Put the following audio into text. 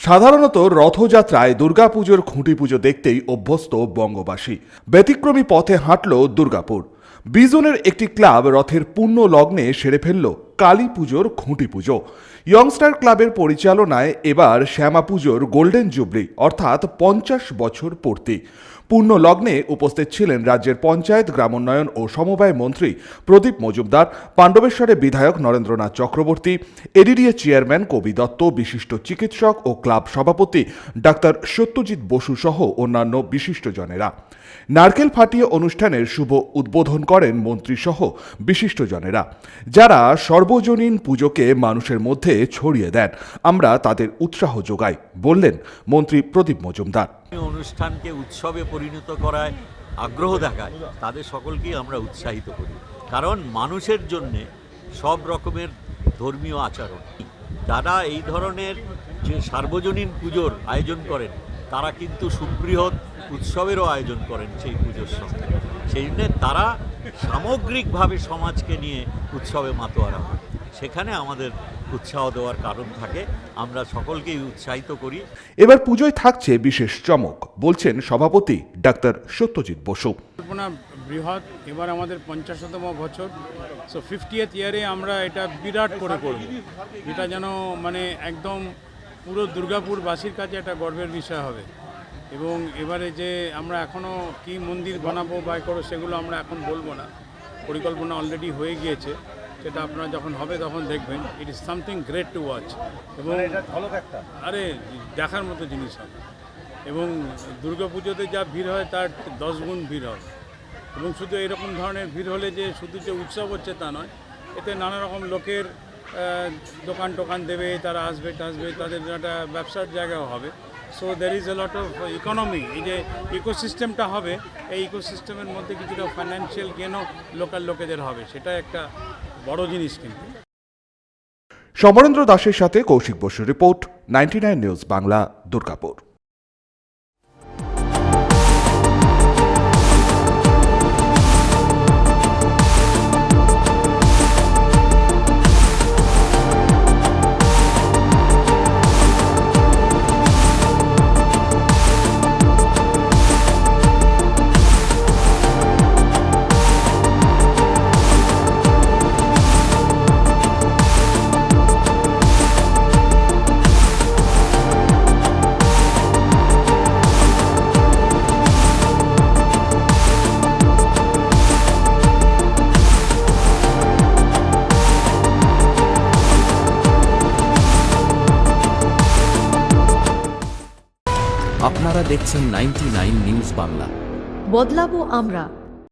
সাধারণত রথযাত্রায় দুর্গাপুজোর খুঁটি পুজো দেখতেই অভ্যস্ত বঙ্গবাসী। ব্যতিক্রমী পথে হাঁটল দুর্গাপুর। বিজনের একটি ক্লাব রথের পূর্ণ লগ্নে সেরে ফেলল কালী পুজোর খুঁটি পুজো। ইয়ংস্টার ক্লাবের পরিচালনায় এবার শ্যামা পুজোর গোল্ডেন জুবলি অর্থাৎ 50 বছর পূর্তি। পূর্ণ লগ্নে উপস্থিত ছিলেন রাজ্যের পঞ্চায়েত, গ্রামোন্নয়ন ও সমবায় মন্ত্রী প্রদীপ মজুমদার, পাণ্ডবেশ্বরের বিধায়ক নরেন্দ্রনাথ চক্রবর্তী, এডিডিএ চেয়ারম্যান কবি দত্ত, বিশিষ্ট চিকিৎসক ও ক্লাব সভাপতি ডাক্তার সত্যজিৎ বসু সহ অন্যান্য বিশিষ্টজনেরা। নারকেল ফাটিয়ে অনুষ্ঠানের শুভ উদ্বোধন করেন মন্ত্রী সহ বিশিষ্টজনেরা, যারা সর্বজনীন পুজোকে মানুষের মধ্যে ছড়িয়ে দেন। আমরা তাদের উৎসাহ যোগাই, বললেন মন্ত্রী প্রদীপ মজুমদার। অনুষ্ঠানকে উৎসবে পরিণত করায় আগ্রহ দেখায় তাদের সকলকেই আমরা উৎসাহিত করি, কারণ মানুষের জন্যে সব রকমের ধর্মীয় আচরণ, যারা এই ধরনের যে সার্বজনীন পুজোর আয়োজন করেন তারা কিন্তু সুবৃহৎ উৎসবেরও আয়োজন করেন সেই পুজোর সঙ্গে। সেই জন্য তারা সামগ্রিকভাবে সমাজকে নিয়ে উৎসবে মাতোয়ারা হয়, সেখানে আমাদের উৎসাহ দেওয়ার কারণ থাকে। আমরা সকলকেই উৎসাহিত করি। এবার পুজোয় থাকছে বিশেষ চমক, বলছেন সভাপতি ডাক্তার সত্যজিৎ বসু। বৃহৎ, এবার আমাদের 50তম বছর, সো 50th ইয়ারে আমরা এটা বিরাট করে করব, এটা যেন মানে একদম পুরো দুর্গাপুরবাসীর কাছে একটা গর্বের বিষয় হবে। এবং এবারে যে আমরা এখনও কি মন্দির বানাবো বা করো সেগুলো আমরা এখন বলবো না, পরিকল্পনা অলরেডি হয়ে গিয়েছে, সেটা আপনারা যখন হবে তখন দেখবেন। It is something great to watch, এবং আরে দেখার মতো জিনিস হবে। এবং দুর্গাপুজোতে যা ভিড় হয় তার 10 গুণ ভিড় হবে। এবং শুধু এরকম ধরনের ভিড় হলে যে শুধু যে উৎসব হচ্ছে তা নয়, এতে নানা রকম লোকের দোকান টোকান দেবে, তারা আসবে টাসবে, তাদের একটা ব্যবসার জায়গাও হবে। So there is a lot of economy. এই যে ইকোসিস্টেমটা হবে, এই ইকোসিস্টেমের মধ্যে কিছুটা ফাইন্যান্সিয়াল গেনও লোকাল লোকেদের হবে, সেটা একটা বড় জিনিস। কিন্তু সমরেন্দ্র দাসের সাথে কৌশিক বসুর রিপোর্ট, 99 নিউজ বাংলা, দুর্গাপুর। আপনারা দেখছেন 99 নিউজ বাংলা। বদলাবো আমরা।